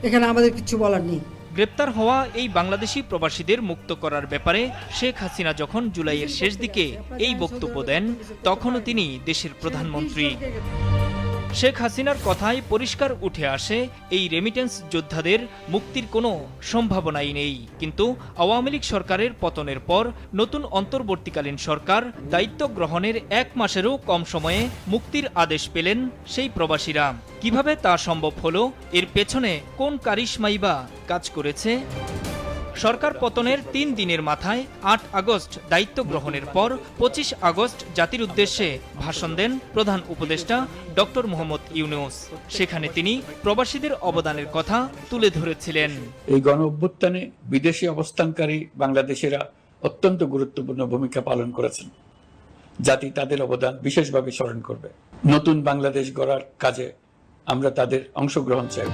এখানে আমাদের কিছু বলার নেই। গ্রেপ্তার হওয়া এই বাংলাদেশি প্রবাসীদের মুক্ত করার ব্যাপারে শেখ হাসিনা যখন জুলাইয়ের শেষ দিকে এই বক্তব্য দেন, তখনও তিনি দেশের প্রধানমন্ত্রী। শেখ হাসিনার কথায় পরিষ্কার উঠে আসে এই রেমিটেন্স যোদ্ধাদের মুক্তির কোনো সম্ভাবনাই নেই। কিন্তু আওয়ামী লীগ সরকারের পতনের পর নতুন অন্তর্বর্তীকালীন সরকার দায়িত্ব গ্রহণের 1 মাসেরও কম সময়ে মুক্তির আদেশ পেলেন সেই প্রবাসীরা। কিভাবে তা সম্ভব হলো, এর পেছনে কোন কারিশমাই বা কাজ করেছে? সরকার পতনের 3 দিনের মাথায় 8 আগস্ট দায়িত্ব গ্রহণের পর 25 আগস্ট জাতির উদ্দেশ্যে ভাষণ দেন প্রধান উপদেষ্টা ডক্টর মোহাম্মদ ইউনূস। সেখানে তিনি প্রবাসীদের অবদানের কথা তুলে ধরেছিলেন। এই গণ অভ্যুত্থানে বিদেশি অবস্থানকারী বাংলাদেশিরা অত্যন্ত গুরুত্বপূর্ণ ভূমিকা পালন করেছেন। জাতি তাদের অবদান বিশেষভাবে স্মরণ করবে। নতুন বাংলাদেশ গড়ার কাজে আমরা তাদের অংশগ্রহণ চাই।